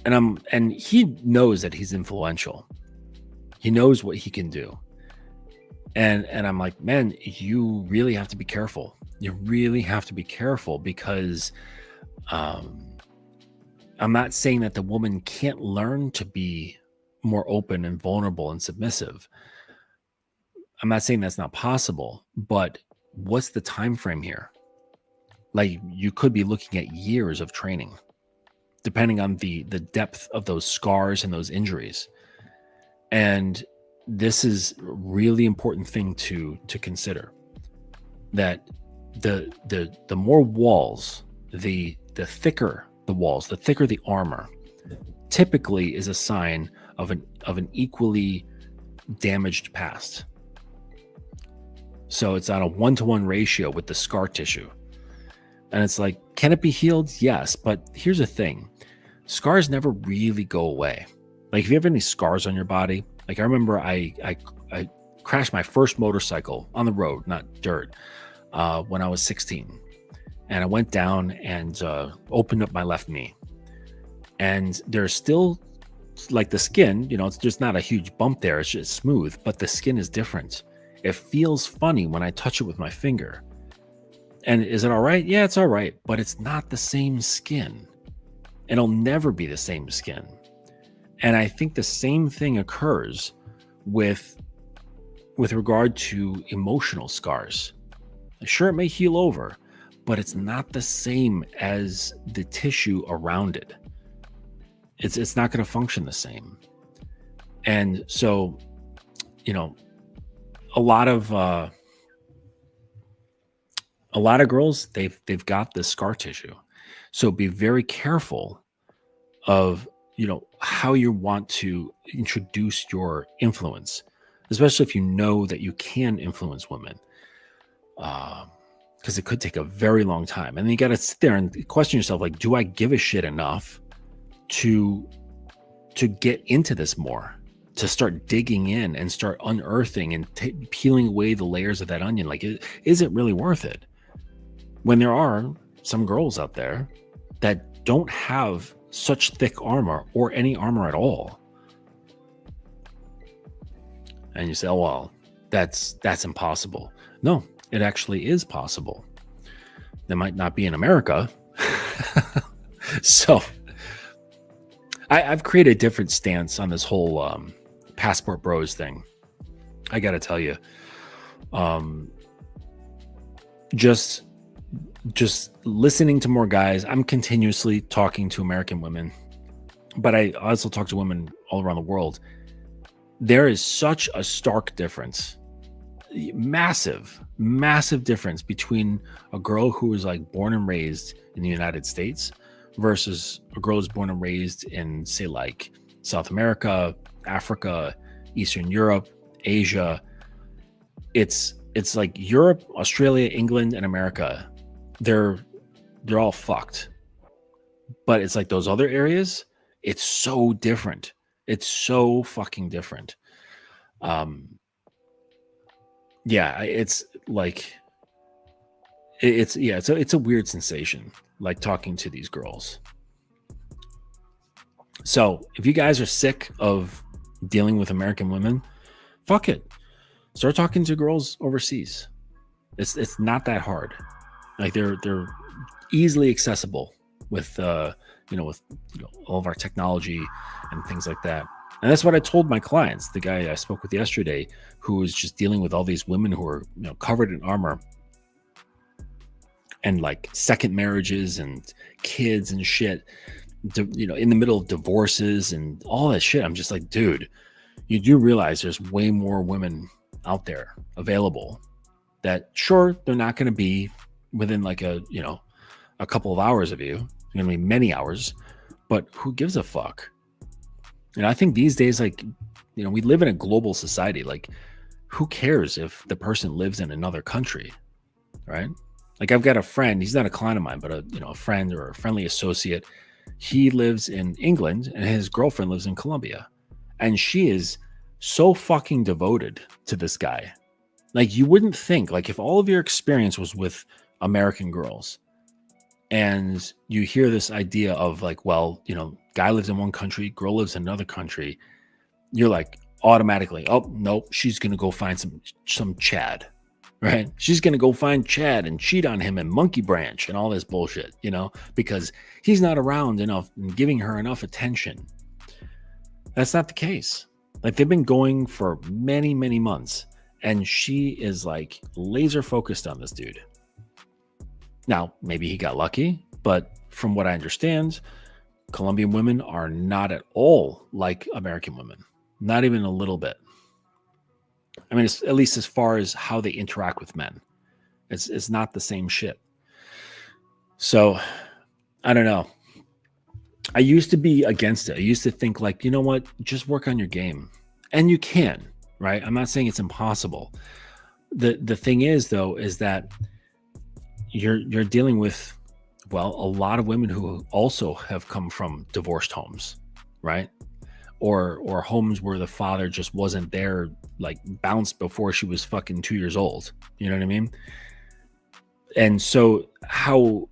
And he knows that he's influential. He knows what he can do. And I'm like, man, you really have to be careful. You really have to be careful, because I'm not saying that the woman can't learn to be more open and vulnerable and submissive. I'm not saying that's not possible, but what's the time frame here? Like, you could be looking at years of training, depending on the depth of those scars and those injuries. And this is a really important thing to consider, that the more walls, the thicker the walls, the thicker the armor, typically is a sign of an equally damaged past. So it's on a 1-to-1 ratio with the scar tissue. And it's like, can it be healed? Yes. But here's the thing. Scars never really go away. Like, if you have any scars on your body, like I remember I crashed my first motorcycle on the road, not dirt, when I was 16. And I went down and opened up my left knee. And there's still, like, the skin, it's just not a huge bump there. It's just smooth, but the skin is different. It feels funny when I touch it with my finger. And is it all right? Yeah, it's all right, but it's not the same skin. It'll never be the same skin. And I think the same thing occurs with regard to emotional scars. Sure, it may heal over, but it's not the same as the tissue around it. It's not going to function the same. And so, a lot of girls, they've got this scar tissue. So be very careful of, how you want to introduce your influence, especially if you know that you can influence women, because it could take a very long time. And then you got to sit there and question yourself, like, do I give a shit enough to get into this more? to start digging in and start unearthing and peeling away the layers of that onion. Like, is it really worth it? When there are some girls out there that don't have such thick armor or any armor at all. And you say, oh, well, that's impossible. No, it actually is possible. That might not be in America. So I've created a different stance on this whole passport bros thing. I got to tell you, just listening to more guys. I'm continuously talking to American women, but I also talk to women all around the world. There is such a stark difference, massive difference between a girl who is like born and raised in the United States versus a girl who's born and raised in, say, like South America, Africa, Eastern Europe, Asia. It's like Europe, Australia, England, and America. They're all fucked. But it's like those other areas, it's so different. It's so fucking different. Yeah, it's like it's a weird sensation, like talking to these girls. So if you guys are sick of dealing with American women, fuck it. Start talking to girls overseas. It's not that hard. Like they're easily accessible with all of our technology and things like that. And that's what I told my clients. The guy I spoke with yesterday, who was just dealing with all these women who are covered in armor and like second marriages and kids and shit, in the middle of divorces and all that shit. I'm just like, dude, you do realize there's way more women out there available that, sure, they're not going to be within like a couple of hours of you. They're going to be many hours, but who gives a fuck? I think these days, like, we live in a global society. Like, who cares if the person lives in another country, right? Like, I've got a friend, he's not a client of mine, but a friend or a friendly associate. He lives in England and his girlfriend lives in Colombia. And she is so fucking devoted to this guy. Like, you wouldn't think, like, if all of your experience was with American girls and you hear this idea of like, well, guy lives in one country, girl lives in another country, you're like automatically, oh, nope, she's going to go find some Chad, right? She's going to go find Chad and cheat on him and monkey branch and all this bullshit, because he's not around enough and giving her enough attention. That's not the case. Like, they've been going for many, many months and she is like laser focused on this dude. Now, maybe he got lucky, but from what I understand, Colombian women are not at all like American women. Not even a little bit. I mean, it's, at least as far as how they interact with men. It's not the same shit. So, I don't know. I used to be against it. I used to think like, you know what? Just work on your game. And you can, right? I'm not saying it's impossible. The thing is, though, is that you're dealing with, well, a lot of women who also have come from divorced homes, right? Or homes where the father just wasn't there, like bounced before she was fucking 2 years old. You know what I mean? And so how,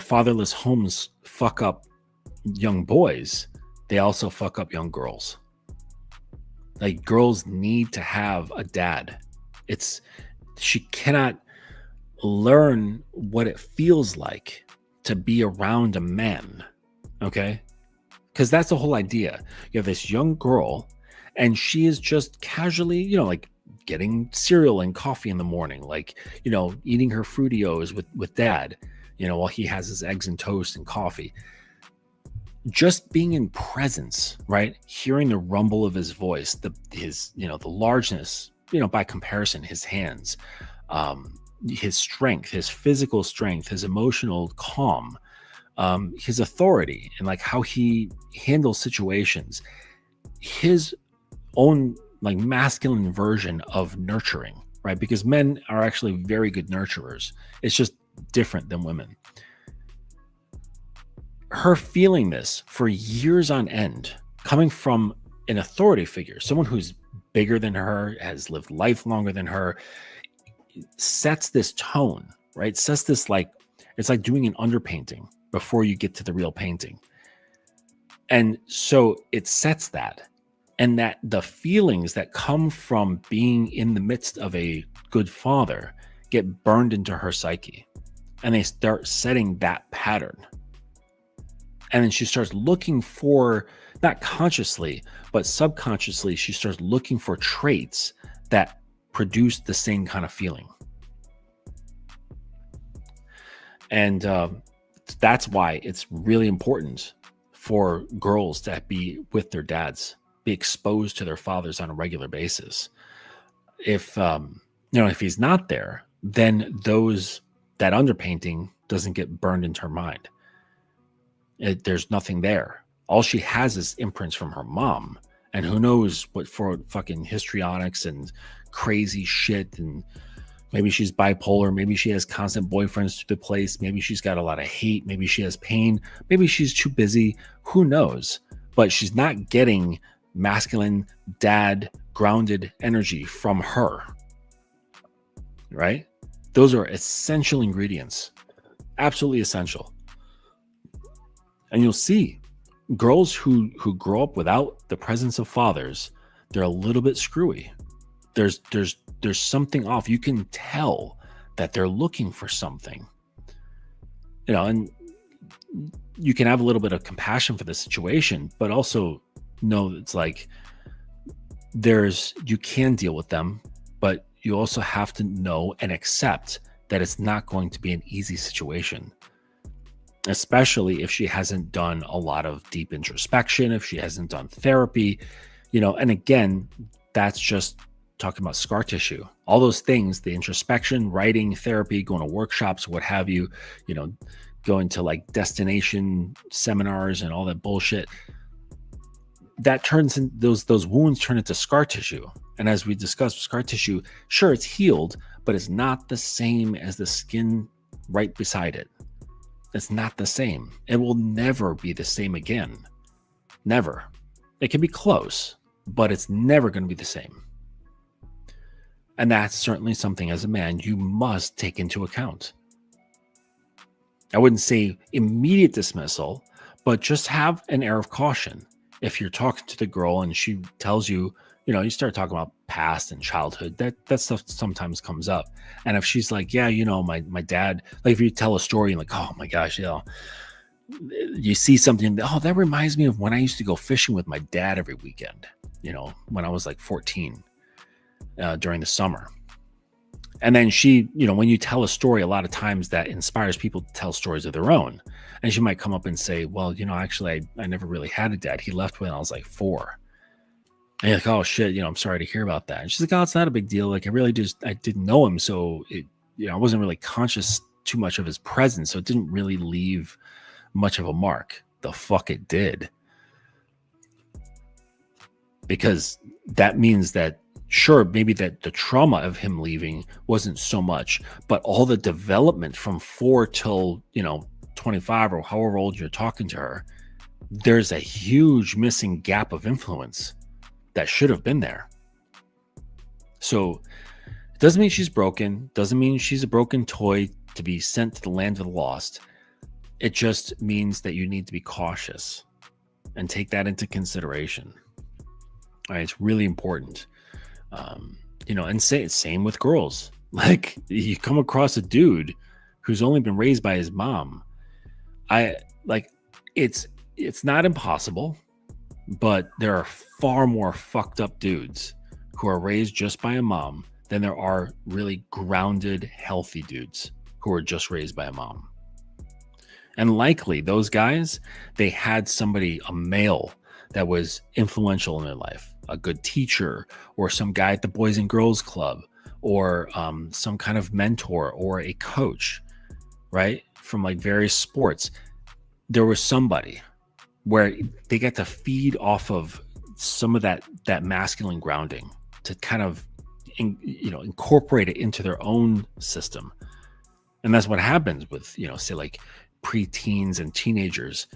fatherless homes fuck up young boys, they also fuck up young girls. Like, girls need to have a dad. She cannot learn what it feels like to be around a man, okay? Because that's the whole idea. You have this young girl and she is just casually, like getting cereal and coffee in the morning, like, eating her Fruitios with dad, while he has his eggs and toast and coffee. Just being in presence, right? Hearing the rumble of his voice, the largeness, by comparison, his hands, his strength, his physical strength, his emotional calm, his authority, and like how he handles situations, his own like masculine version of nurturing, right? Because men are actually very good nurturers. It's just different than women. Her feeling this for years on end, coming from an authority figure, someone who's bigger than her, has lived life longer than her, sets this tone, right? Sets this, like, it's like doing an underpainting before you get to the real painting. And so it sets that, and that the feelings that come from being in the midst of a good father get burned into her psyche, and they start setting that pattern. And then she starts looking for, not consciously, but subconsciously, she starts looking for traits that produce the same kind of feeling. And that's why it's really important for girls to be with their dads, be exposed to their fathers on a regular basis. If if he's not there, then that underpainting doesn't get burned into her mind. There's nothing there. All she has is imprints from her mom, and who knows what for fucking histrionics and crazy shit. And maybe she's bipolar. Maybe she has constant boyfriends to the place. Maybe she's got a lot of hate. Maybe she has pain. Maybe she's too busy. Who knows? But she's not getting masculine, dad, grounded energy from her. Right? Those are essential ingredients. Absolutely essential. And you'll see girls who grow up without the presence of fathers, they're a little bit screwy. There's something off. You can tell that they're looking for something, and you can have a little bit of compassion for the situation, but also know it's like you can deal with them, but you also have to know and accept that it's not going to be an easy situation, especially if she hasn't done a lot of deep introspection, if she hasn't done therapy, and again, that's just talking about scar tissue. All those things, the introspection, writing, therapy, going to workshops, what have you, going to like destination seminars and all that bullshit, that turns in those wounds turn into scar tissue. And as we discussed, scar tissue, sure, it's healed, but it's not the same as the skin right beside it. It's not the same. It will never be the same again. Never. It can be close, but it's never going to be the same. And that's certainly something as a man you must take into account. I wouldn't say immediate dismissal, but just have an air of caution. If you're talking to the girl and she tells you, you start talking about past and childhood, that stuff sometimes comes up. And if she's like, yeah, my dad, like if you tell a story and like, oh my gosh, you see something, oh, that reminds me of when I used to go fishing with my dad every weekend, when I was like 14 during the summer. And then she, when you tell a story, a lot of times that inspires people to tell stories of their own. And she might come up and say, well, actually, I never really had a dad. He left when I was like 4. And you're like, oh shit, I'm sorry to hear about that. And she's like, oh, it's not a big deal. Like I didn't know him. So I wasn't really conscious too much of his presence. So it didn't really leave much of a mark. The fuck it did. Because that means that, sure, maybe that the trauma of him leaving wasn't so much, but all the development from 4 till, 25 or however old you're talking to her, there's a huge missing gap of influence that should have been there. So it doesn't mean she's broken, doesn't mean she's a broken toy to be sent to the land of the lost. It just means that you need to be cautious and take that into consideration. All right, it's really important. And same with girls. Like you come across a dude who's only been raised by his mom. It's not impossible, but there are far more fucked up dudes who are raised just by a mom than there are really grounded, healthy dudes who are just raised by a mom. And likely those guys, they had somebody, a male, that was influential in their life, a good teacher or some guy at the Boys and Girls Club or some kind of mentor or a coach, right? From like various sports. There was somebody where they get to feed off of some of that masculine grounding to kind of incorporate it into their own system. And that's what happens with, say like preteens and teenagers,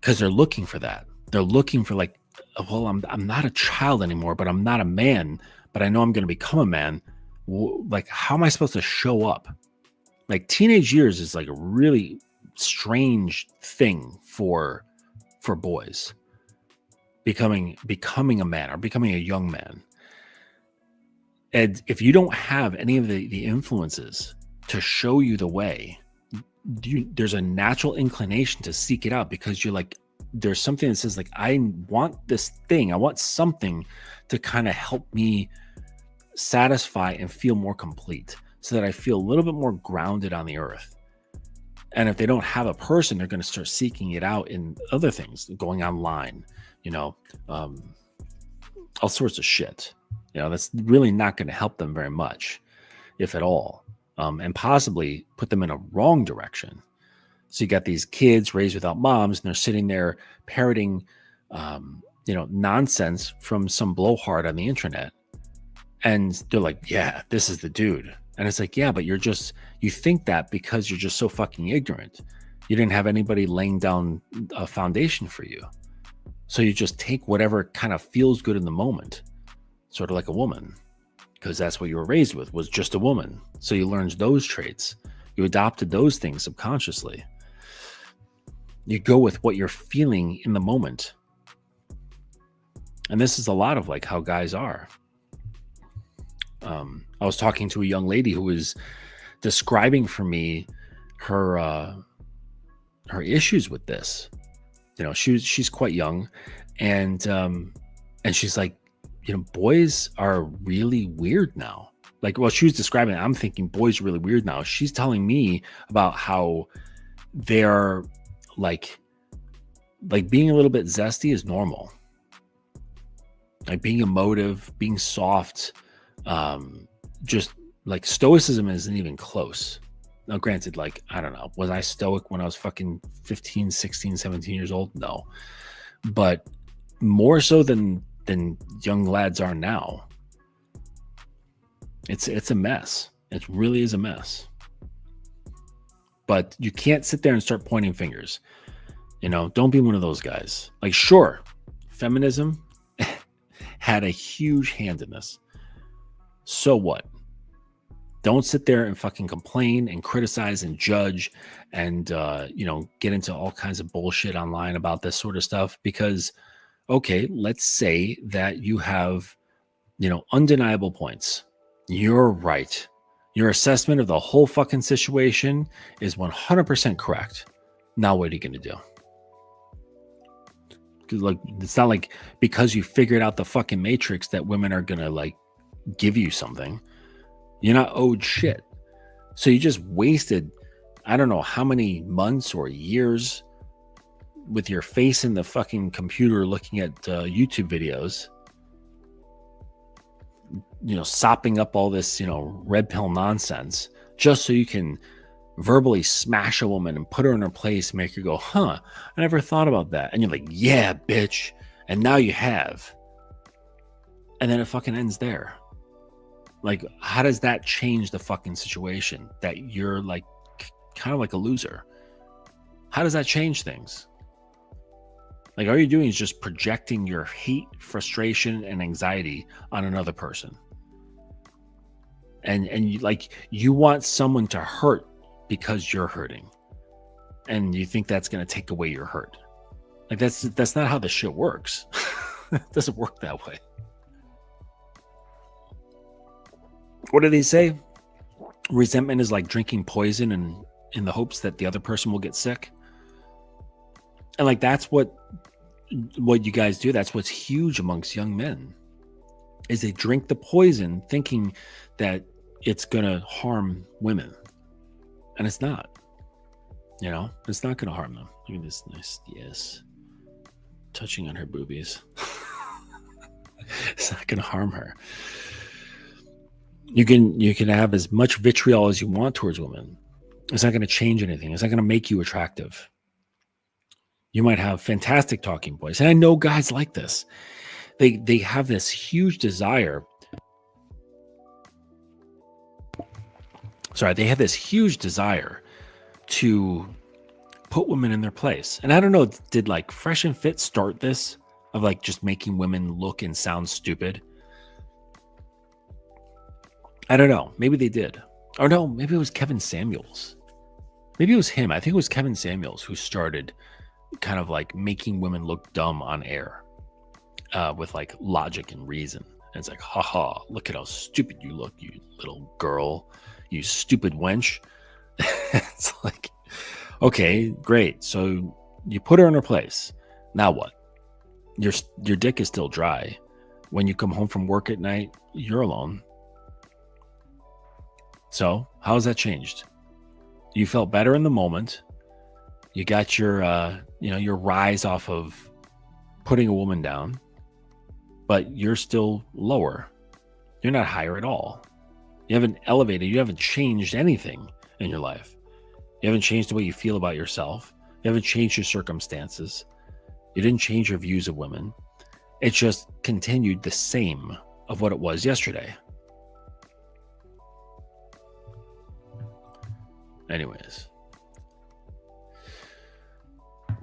because they're looking for that. They're looking for like well, I'm not a child anymore, but I'm not a man, but I know I'm going to become a man. Like, how am I supposed to show up? Like, teenage years is like a really strange thing for boys, becoming a man or becoming a young man. And if you don't have any of the influences to show you the way, there's a natural inclination to seek it out, because you're like, there's something that says like, I want this thing. I want something to kind of help me satisfy and feel more complete, so that I feel a little bit more grounded on the earth. And if they don't have a person, they're going to start seeking it out in other things, going online, all sorts of shit. That's really not going to help them very much, if at all, and possibly put them in a wrong direction. So you got these kids raised without moms, and they're sitting there parroting, nonsense from some blowhard on the internet. And they're like, yeah, this is the dude. And it's like, yeah, but you think that because you're just so fucking ignorant. You didn't have anybody laying down a foundation for you. So you just take whatever kind of feels good in the moment, sort of like a woman, because that's what you were raised with, was just a woman. So you learned those traits. You adopted those things subconsciously. You go with what you're feeling in the moment. And this is a lot of like how guys are. I was talking to a young lady who was describing for me her issues with this. She's quite young, and she's like, boys are really weird now. Like, well, she was describing it. I'm thinking boys are really weird now. She's telling me about how they're like being a little bit zesty is normal. Like being emotive, being soft, just like stoicism isn't even close. Now, granted, like, I don't know, was I stoic when I was fucking 15, 16, 17 years old? No. But more so than young lads are now. It's a mess. It really is a mess. But you can't sit there and start pointing fingers. Don't be one of those guys. Like, sure, feminism had a huge hand in this. So what? Don't sit there and fucking complain and criticize and judge and, get into all kinds of bullshit online about this sort of stuff. Because, okay, let's say that you have, undeniable points. You're right. Your assessment of the whole fucking situation is 100% correct. Now, what are you going to do? Because, like, it's not like because you figured out the fucking matrix that women are going to, like, give you something. You're not owed shit. So you just wasted, I don't know how many months or years with your face in the fucking computer looking at YouTube videos, sopping up all this, red pill nonsense, just so you can verbally smash a woman and put her in her place, make her go, huh, I never thought about that. And you're like, yeah, bitch. And now you have. And then it fucking ends there. Like, how does that change the fucking situation that you're like kind of like a loser? How does that change things? Like, all you're doing is just projecting your hate, frustration, and anxiety on another person. And you want someone to hurt because you're hurting. And you think that's going to take away your hurt. Like, that's not how this shit works. It doesn't work that way. What do they say? Resentment is like drinking poison and in the hopes that the other person will get sick. And like, that's what you guys do. That's what's huge amongst young men, is they drink the poison thinking that it's going to harm women. And it's not. It's not going to harm them. Look at this nice, yes, touching on her boobies. It's not going to harm her. You can have as much vitriol as you want towards women. It's not going to change anything. It's not going to make you attractive. You might have fantastic talking points. And I know guys like this. They have this huge desire. They have this huge desire to put women in their place. And I don't know, did like Fresh and Fit start this? of like just making women look and sound stupid. I don't know. Maybe they did. Or no, maybe it was Kevin Samuels. Maybe it was him. I think it was Kevin Samuels who started kind of like making women look dumb on air with like logic and reason. And it's like, haha, look at how stupid you look, you little girl, you stupid wench. It's like, okay, great. So you put her in her place. Now what? Your dick is still dry. When you come home from work at night, you're alone. So how has that changed? You felt better in the moment. You got your your rise off of putting a woman down, but you're still lower. You're not higher at all. You haven't elevated. You haven't changed anything in your life. You haven't changed the way you feel about yourself. You haven't changed your circumstances. You didn't change your views of women. It just continued the same of what it was yesterday. Anyways.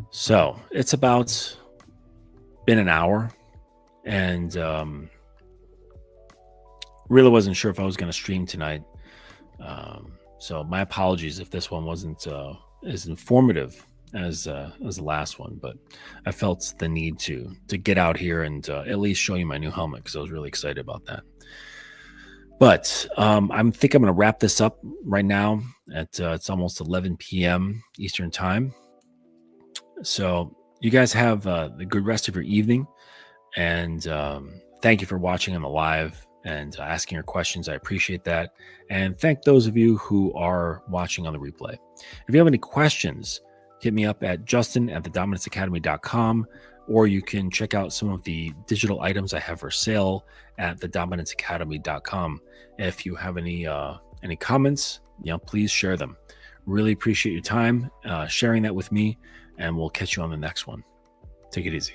So it's about been an hour, and really wasn't sure if I was going to stream tonight. So my apologies if this one wasn't as informative as the last one, but I felt the need to get out here and at least show you my new helmet because I was really excited about that. But I think I'm going to wrap this up right now at it's almost 11 p.m. Eastern time. So you guys have the good rest of your evening, and thank you for watching on the live and asking your questions. I appreciate that. And thank those of you who are watching on the replay. If you have any questions, hit me up at justin@thedominanceacademy.com, or you can check out some of the digital items I have for sale at thedominanceacademy.com. If you have any comments, please share them. Really appreciate your time sharing that with me, and we'll catch you on the next one. Take it easy.